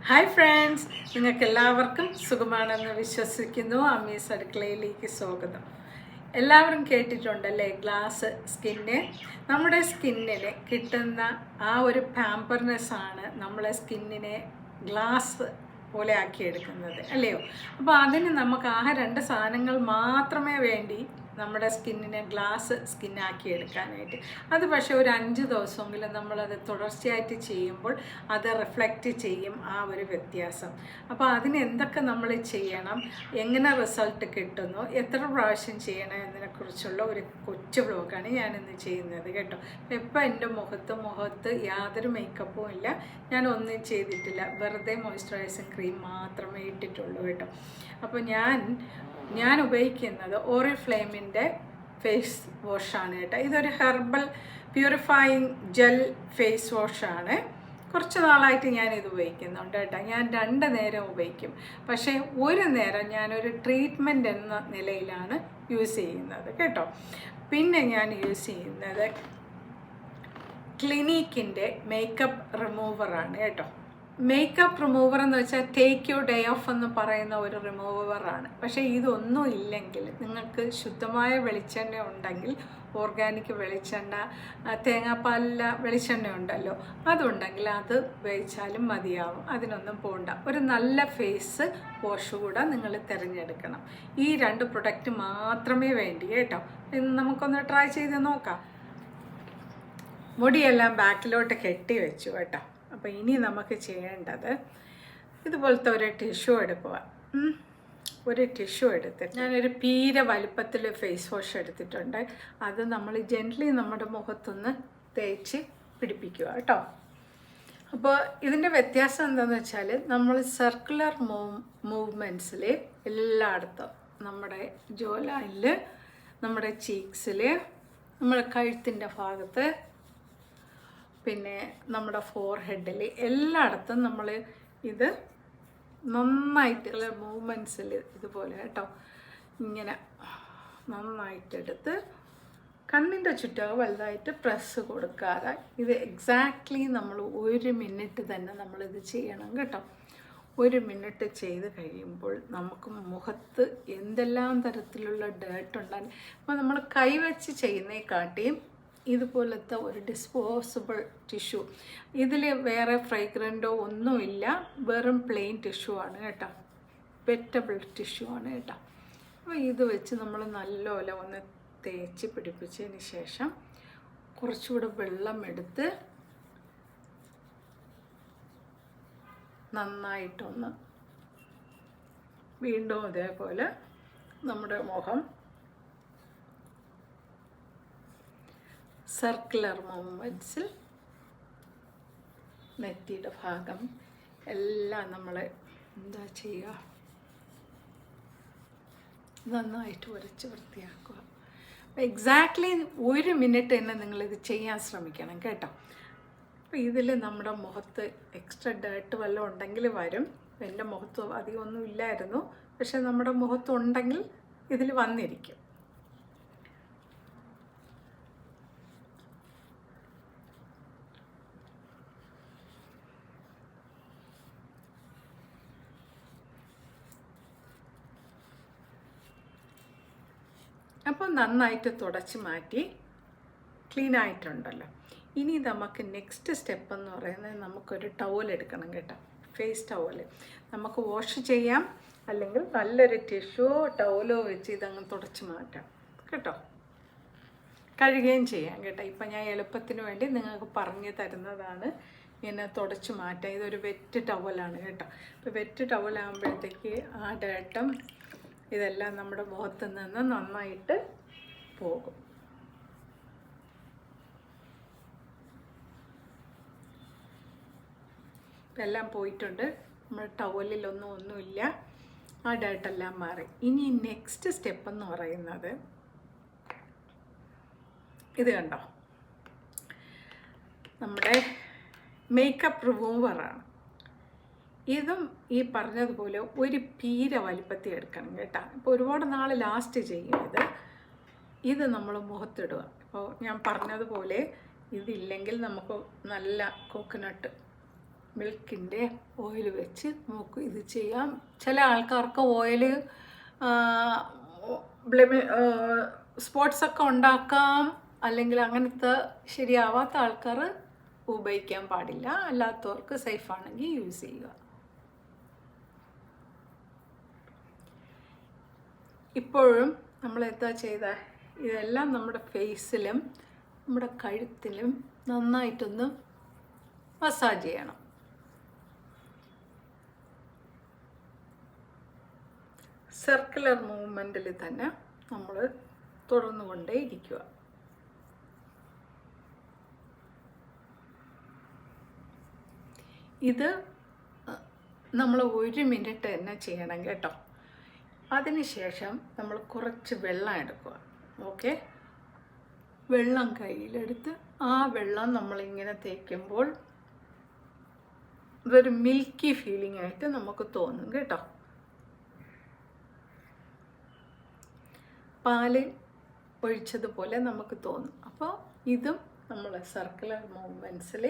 Hi friends, നിങ്ങൾക്ക് എല്ലാവർക്കും സുഖമാണെന്ന് വിശ്വസിക്കുന്നു. അമ്മീസ് അടുക്കളയിലേക്ക് സ്വാഗതം. എല്ലാവരും കേട്ടിട്ടുണ്ടല്ലേ, ഗ്ലാസ് സ്കിന്ന്. നമ്മുടെ സ്കിന്നിന് കിട്ടുന്ന ആ ഒരു പാമ്പർനെസ് ആണ് നമ്മളെ സ്കിന്നിനെ ഗ്ലാസ് പോലെ ആക്കിയെടുക്കുന്നത്, അല്ലയോ? അപ്പോൾ അതിന് നമുക്ക് ആ രണ്ട് സാധനങ്ങൾ മാത്രമേ വേണ്ടി നമ്മുടെ സ്കിന്നിനെ ഗ്ലാസ് സ്കിന്നാക്കി എടുക്കാനായിട്ട്. അത് പക്ഷേ ഒരു 5 ദിവസമെങ്കിലും നമ്മളത് തുടർച്ചയായിട്ട് ചെയ്യുമ്പോൾ അത് റിഫ്ലക്റ്റ് ചെയ്യും ആ ഒരു വ്യത്യാസം. അപ്പോൾ അതിന് എന്തൊക്കെ നമ്മൾ ചെയ്യണം, എങ്ങനെ റിസൾട്ട് കിട്ടുന്നു, എത്ര പ്രാവശ്യം ചെയ്യണം എന്നതിനെക്കുറിച്ചുള്ള ഒരു കൊച്ചു വ്ലോഗാണ് ഞാനിന്ന് ചെയ്യുന്നത് കേട്ടോ. ഇപ്പോൾ എൻ്റെ മുഖത്ത് യാതൊരു മേക്കപ്പും ഇല്ല, ഞാൻ ഒന്നും ചെയ്തിട്ടില്ല, വെറുതെ മോയ്സ്ചറൈസിങ് ക്രീം മാത്രമേ ഇട്ടിട്ടുള്ളൂ കേട്ടോ. അപ്പോൾ ഞാൻ ഉപയോഗിക്കുന്നത് ഓറിഫ്ലെയിമിൻ്റെ ഫേസ് വാഷാണ് കേട്ടോ. ഇതൊരു ഹെർബൽ പ്യൂരിഫയിങ് ജെൽ ഫേസ് വാഷാണ്. കുറച്ച് നാളായിട്ട് ഞാനിത് ഉപയോഗിക്കുന്നുണ്ട് കേട്ടോ. ഞാൻ 2 നേരം ഉപയോഗിക്കും, പക്ഷേ ഒരു നേരം ഞാനൊരു ട്രീറ്റ്മെൻറ്റ് എന്ന നിലയിലാണ് യൂസ് ചെയ്യുന്നത് കേട്ടോ. പിന്നെ ഞാൻ യൂസ് ചെയ്യുന്നത് ക്ലിനിക്കിൻ്റെ മേക്കപ്പ് റിമൂവറാണ് കേട്ടോ. മേക്കപ്പ് റിമൂവർ എന്ന് വെച്ചാൽ ടേക്ക് യു ഡേ ഓഫ് എന്ന് പറയുന്ന ഒരു റിമൂവറാണ്. പക്ഷേ ഇതൊന്നും ഇല്ലെങ്കിൽ, നിങ്ങൾക്ക് ശുദ്ധമായ വെളിച്ചെണ്ണ ഉണ്ടെങ്കിൽ, ഓർഗാനിക് വെളിച്ചെണ്ണ, തേങ്ങാപ്പാലിലെ വെളിച്ചെണ്ണ ഉണ്ടല്ലോ, അതുണ്ടെങ്കിൽ അത് ഉപയോഗിച്ചാലും മതിയാവും. അതിനൊന്നും പോകണ്ട. ഒരു നല്ല ഫേസ് വാഷ് കൂടെ നിങ്ങൾ തിരഞ്ഞെടുക്കണം. ഈ 2 പ്രൊഡക്റ്റ് മാത്രമേ വേണ്ടി കേട്ടോ. നമുക്കൊന്ന് ട്രൈ ചെയ്ത് നോക്കാം. മുടിയെല്ലാം ബാക്കിലോട്ട് കെട്ടി വെച്ചു കേട്ടോ. അപ്പോൾ ഇനി നമുക്ക് ചെയ്യേണ്ടത്, ഇതുപോലത്തെ ഒരു ടിഷ്യൂ എടുക്കുക. ഒരു ടിഷ്യൂ എടുത്തിട്ട് ഞാനൊരു പീര വലുപ്പത്തിൽ ഫേസ് വാഷ് എടുത്തിട്ടുണ്ട്. അത് നമ്മൾ ജെൻ്റ്ലി നമ്മുടെ മുഖത്തൊന്ന് തേച്ച് പിടിപ്പിക്കുക കേട്ടോ. അപ്പോൾ ഇതിൻ്റെ വ്യത്യാസം എന്താണെന്ന് വെച്ചാൽ, നമ്മൾ സർക്കുലർ മൂവ്മെൻറ്റ്സിൽ എല്ലായിടത്തും, നമ്മുടെ ജോ ലൈനിൽ, നമ്മുടെ ചീക്സിൽ, നമ്മുടെ കഴുത്തിൻ്റെ ഭാഗത്ത്, പിന്നെ നമ്മുടെ ഫോർഹെഡിൽ, എല്ലായിടത്തും നമ്മൾ ഇത് നന്നായിട്ടുള്ള മൂവ്മെൻറ്റ്സിൽ ഇതുപോലെ കേട്ടോ ഇങ്ങനെ നന്നായിട്ടെടുത്ത് കണ്ണിൻ്റെ ചുറ്റകം വലുതായിട്ട് പ്രസ് കൊടുക്കാതെ, ഇത് എക്സാക്ട്ലി നമ്മൾ 1 മിനിറ്റ് തന്നെ നമ്മളിത് ചെയ്യണം കേട്ടോ. 1 മിനിറ്റ് ചെയ്ത് കഴിയുമ്പോൾ നമുക്ക് മുഖത്ത് എന്തെല്ലാം തരത്തിലുള്ള ഡേർട്ട് ഉണ്ടാകും. അപ്പോൾ നമ്മൾ കൈവച്ച് ചെയ്യുന്നതിനെക്കാട്ടിയും ഇതുപോലത്തെ ഒരു ഡിസ്പോസിബിൾ ടിഷ്യൂ, ഇതിൽ വേറെ ഫ്രേഗ്രൻറ്റോ ഒന്നുമില്ല, വെറും പ്ലെയിൻ ടിഷ്യൂ ആണ് കേട്ടോ, വെറ്റബിൾ ടിഷ്യൂ ആണ് കേട്ടോ. അപ്പോൾ ഇത് വെച്ച് നമ്മൾ നല്ലപോലെ ഒന്ന് തേച്ച് പിടിപ്പിച്ചതിന് ശേഷം കുറച്ചുകൂടെ വെള്ളം എടുത്ത് നന്നായിട്ടൊന്ന് വീണ്ടും അതേപോലെ നമ്മുടെ മുഖം സർക്കുലർ മൂവ്മെൻറ്റ്സിൽ നെറ്റിയുടെ ഭാഗം എല്ലാം നമ്മൾ എന്താ ചെയ്യുക, നന്നായിട്ട് ഉരച്ച് വൃത്തിയാക്കുക. എക്സാക്ട്ലി 1 മിനിറ്റ് തന്നെ നിങ്ങളിത് ചെയ്യാൻ ശ്രമിക്കണം കേട്ടോ. അപ്പോൾ ഇതിൽ നമ്മുടെ മുഖത്ത് എക്സ്ട്രാ ഡേർട്ട് വല്ലതും ഉണ്ടെങ്കിൽ വരും. എൻ്റെ മുഖത്ത് അധികമൊന്നും ഇല്ലായിരുന്നു, പക്ഷെ നമ്മുടെ മുഖത്തുണ്ടെങ്കിൽ ഇതിൽ വന്നിരിക്കും. അപ്പോൾ നന്നായിട്ട് തുടച്ച് മാറ്റി ക്ലീൻ ആയിട്ടുണ്ടല്ലോ. ഇനി നമുക്ക് നെക്സ്റ്റ് സ്റ്റെപ്പ് എന്ന് പറയുന്നത്, നമുക്കൊരു ടവൽ എടുക്കണം കേട്ടോ, ഫേസ് ടവൽ. നമുക്ക് വാഷ് ചെയ്യാം, അല്ലെങ്കിൽ നല്ലൊരു ടിഷ്യോ ടവലോ വെച്ച് ഇതങ്ങ് തുടച്ച് മാറ്റാം കേട്ടോ. കഴുകുകയും ചെയ്യാം കേട്ടോ. ഇപ്പം ഞാൻ എളുപ്പത്തിന് വേണ്ടി നിങ്ങൾക്ക് പറഞ്ഞു തരുന്നതാണ് ഇങ്ങനെ തുടച്ച് മാറ്റാം. ഇതൊരു വെറ്റ് ടവലാണ് കേട്ടോ. ഇപ്പോൾ വെറ്റ് ടവലാകുമ്പോഴത്തേക്ക് ആ ഡേർട്ടും ഇതെല്ലാം നമ്മുടെ മുഖത്ത് നിന്ന് നന്നായിട്ട് പോകും. എല്ലാം പോയിട്ടുണ്ട്, നമ്മുടെ ടവലിലൊന്നുമില്ല, ആ ഡേർട്ടെല്ലാം മാറി. ഇനി നെക്സ്റ്റ് സ്റ്റെപ്പ് എന്ന് പറയുന്നത്, ഇത് കണ്ടോ, നമ്മുടെ മേക്കപ്പ് റിമൂവറാണ്. ഇതും ഈ പറഞ്ഞതുപോലെ ഒരു പീര വലിപ്പത്തിൽ എടുക്കണം കേട്ടോ. ഇപ്പോൾ ഒരുപാട് നാൾ ലാസ്റ്റ് ചെയ്യും ഇത് നമ്മൾ മുഖത്തിടുക. അപ്പോൾ ഞാൻ പറഞ്ഞതുപോലെ ഇതില്ലെങ്കിൽ നമുക്ക് നല്ല കോക്കനട്ട് മിൽക്കിൻ്റെ ഓയിൽ വെച്ച് നമുക്ക് ഇത് ചെയ്യാം. ചില ആൾക്കാർക്ക് ഓയിൽ സ്പോട്ട്സൊക്കെ ഉണ്ടാക്കാം, അല്ലെങ്കിൽ അങ്ങനത്തെ ശരിയാവാത്ത ആൾക്കാർ ഉപയോഗിക്കാൻ പാടില്ല. അല്ലാത്തവർക്ക് സേഫാണെങ്കിൽ യൂസ് ചെയ്യുക. ഇപ്പോഴും നമ്മൾ എന്താ ചെയ്ത, ഇതെല്ലാം നമ്മുടെ ഫേസിലും നമ്മുടെ കഴുത്തിലും നന്നായിട്ടൊന്ന് മസാജ് ചെയ്യണം. സർക്കുലർ മൂവ്മെൻറ്റിൽ തന്നെ നമ്മൾ തുടർന്നുകൊണ്ടേ ഇരിക്കുക. ഇത് നമ്മൾ 1 മിനിറ്റ് തന്നെ ചെയ്യണം കേട്ടോ. അതിനുശേഷം നമ്മൾ കുറച്ച് വെള്ളം എടുക്കുക. ഓക്കെ, വെള്ളം കയ്യിലെടുത്ത് ആ വെള്ളം നമ്മളിങ്ങനെ തേക്കുമ്പോൾ ഇതൊരു മിൽക്കി ഫീലിംഗ് ആയിട്ട് നമുക്ക് തോന്നും കേട്ടോ. പാല് ഒഴിച്ചതുപോലെ നമുക്ക് തോന്നും. അപ്പോൾ ഇതും നമ്മൾ സർക്കുലർ മൂവ്മെൻറ്റ്സിൽ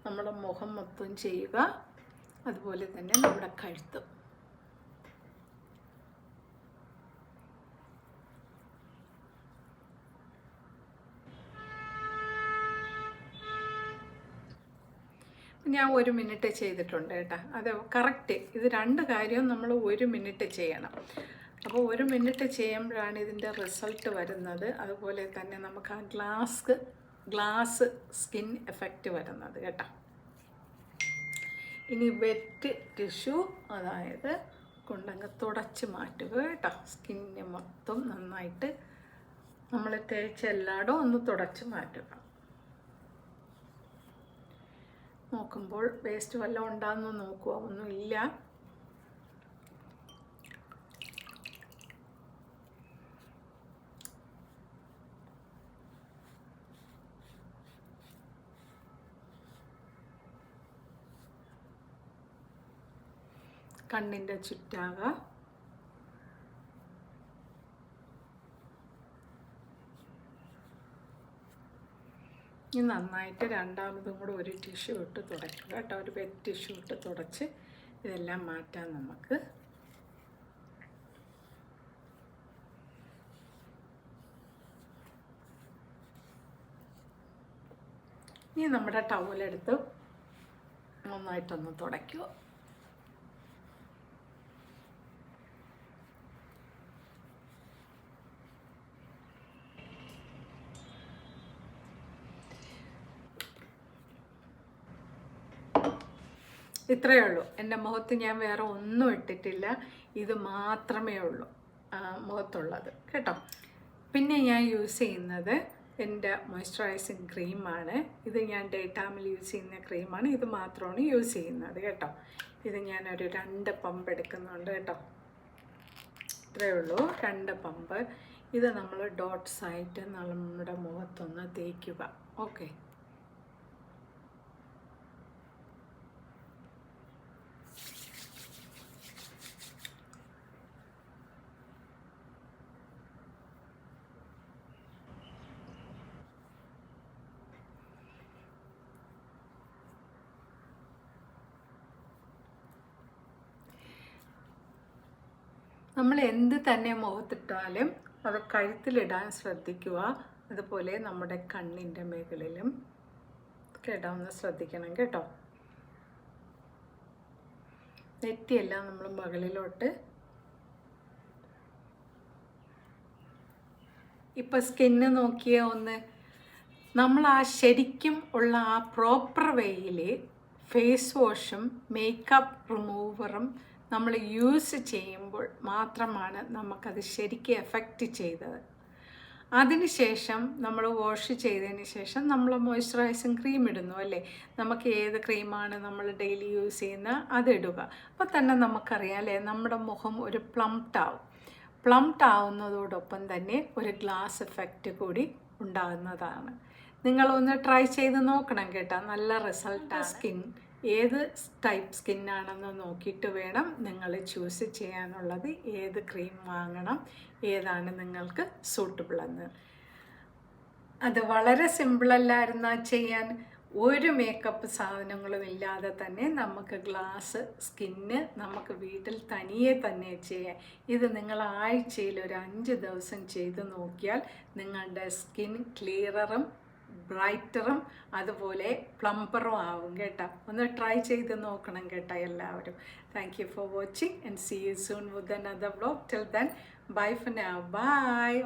നമ്മുടെ മുഖം മൊത്തം ചെയ്യുക, അതുപോലെ തന്നെ നമ്മുടെ കഴുത്തും. ഞാൻ 1 മിനിറ്റ് ചെയ്തിട്ടുണ്ട് കേട്ടോ. അത് കറക്റ്റ്. ഇത് 2 കാര്യവും നമ്മൾ 1 മിനിറ്റ് ചെയ്യണം. അപ്പോൾ 1 മിനിറ്റ് ചെയ്യുമ്പോഴാണ് ഇതിൻ്റെ റിസൾട്ട് വരുന്നത്. അതുപോലെ തന്നെ നമുക്ക് ആ ഗ്ലാസ് സ്കിൻ എഫക്റ്റ് വരുന്നത് കേട്ടോ. ഇനി വെറ്റ് ടിഷ്യൂ, അതായത് കൊണ്ടങ്ങ് തുടച്ച് മാറ്റുക കേട്ടോ. സ്കിന്നിന് മൊത്തം നന്നായിട്ട് നമ്മൾ തേച്ച് എല്ലായിടും ഒന്ന് തുടച്ച് മാറ്റുക. നോക്കുമ്പോൾ വേസ്റ്റ് വല്ലതും ഉണ്ടാകുന്ന നോക്കുക. ഒന്നുമില്ല. കണ്ണിൻ്റെ ചുറ്റാക, ഇനി നന്നായിട്ട് രണ്ടാമതും കൂടെ ഒരു ടിഷ്യൂ ഇട്ട് തുടയ്ക്കുക കേട്ടോ. ഒരു വെറ്റ് ടിഷ്യൂ ഇട്ട് തുടച്ച് ഇതെല്ലാം മാറ്റാം നമുക്ക്. ഇനി നമ്മുടെ ടവലെടുത്ത് നന്നായിട്ടൊന്ന് തുടയ്ക്കുക. ഇത്രയേ ഉള്ളൂ. എൻ്റെ മുഖത്ത് ഞാൻ വേറെ ഒന്നും ഇട്ടിട്ടില്ല. ഇത് മാത്രമേ ഉള്ളൂ മുഖത്തുള്ളത് കേട്ടോ. പിന്നെ ഞാൻ യൂസ് ചെയ്യുന്നത് എൻ്റെ മോയ്സ്ചറൈസിങ് ക്രീമാണ്. ഇത് ഞാൻ ഡേ ടൈമിൽ യൂസ് ചെയ്യുന്ന ക്രീമാണ്. ഇത് മാത്രമാണ് യൂസ് ചെയ്യുന്നത് കേട്ടോ. ഇത് ഞാനൊരു 2 പമ്പ് എടുക്കുന്നുണ്ട് കേട്ടോ. ഇത്രയേ ഉള്ളൂ, 2 പമ്പ്. ഇത് നമ്മൾ ഡോട്ട്സ് ആയിട്ട് നമ്മുടെ മുഖത്തൊന്ന് തേക്കുക. ഓക്കെ, നമ്മൾ എന്ത് തന്നെ മുഖത്തിട്ടാലും അത് കഴുത്തിലിടാൻ ശ്രദ്ധിക്കുക. അതുപോലെ നമ്മുടെ കണ്ണിൻ്റെ മേഖലയിലും ഇടാമെന്ന് ശ്രദ്ധിക്കണം കേട്ടോ. നെറ്റിയെല്ലാം നമ്മൾ മുകളിലോട്ട്. ഇപ്പം സ്കിന്ന് നോക്കിയ ഒന്ന് നമ്മൾ ആ ശരിക്കും ഉള്ള ആ പ്രോപ്പർ വേയിൽ ഫേസ് വാഷും മേക്കപ്പ് റിമൂവറും നമ്മൾ യൂസ് ചെയ്യുമ്പോൾ മാത്രമാണ് നമുക്കത് ശരിക്കും എഫക്റ്റ് ചെയ്തത്. അതിനുശേഷം നമ്മൾ വാഷ് ചെയ്തതിന് ശേഷം നമ്മൾ മോയ്സ്ചറൈസിങ് ക്രീം ഇടുന്നു അല്ലേ. നമുക്ക് ഏത് ക്രീമാണ് നമ്മൾ ഡെയിലി യൂസ് ചെയ്യുന്നത് അതിടുക. അപ്പോൾ തന്നെ നമുക്കറിയാം അല്ലേ, നമ്മുടെ മുഖം ഒരു പ്ലംപ്ഡ് ആവുന്നതോടൊപ്പം തന്നെ ഒരു ഗ്ലാസ് എഫക്റ്റ് കൂടി ഉണ്ടാകുന്നതാണ്. നിങ്ങളൊന്ന് ട്രൈ ചെയ്ത് നോക്കണം കേട്ടോ. നല്ല റിസൾട്ടാണ്. സ്കിൻ ഏത് ടൈപ്പ് സ്കിന്നാണെന്ന് നോക്കിയിട്ട് വേണം നിങ്ങൾ ചൂസ് ചെയ്യാനുള്ളത്. ഏത് ക്രീം വാങ്ങണം, ഏതാണ് നിങ്ങൾക്ക് സൂട്ടബിളെന്ന്. അത് വളരെ സിമ്പിളല്ലായിരുന്ന ചെയ്യാൻ. ഒരു മേക്കപ്പ് സാധനങ്ങളും ഇല്ലാതെ തന്നെ നമുക്ക് ഗ്ലാസ് സ്കിന്ന് നമുക്ക് വീട്ടിൽ തനിയെ തന്നെ ചെയ്യാം. ഇത് നിങ്ങൾ ആഴ്ചയിൽ ഒരു 5 ദിവസം ചെയ്ത് നോക്കിയാൽ നിങ്ങളുടെ സ്കിൻ ക്ലിയറും ബ്രൈറ്ററും അതുപോലെ പ്ലംബറും ആവും കേട്ടോ. ഒന്ന് ട്രൈ ചെയ്ത് നോക്കണം കേട്ടോ എല്ലാവരും. Thank you for watching and see you soon with another vlog. Till then bye for now. By.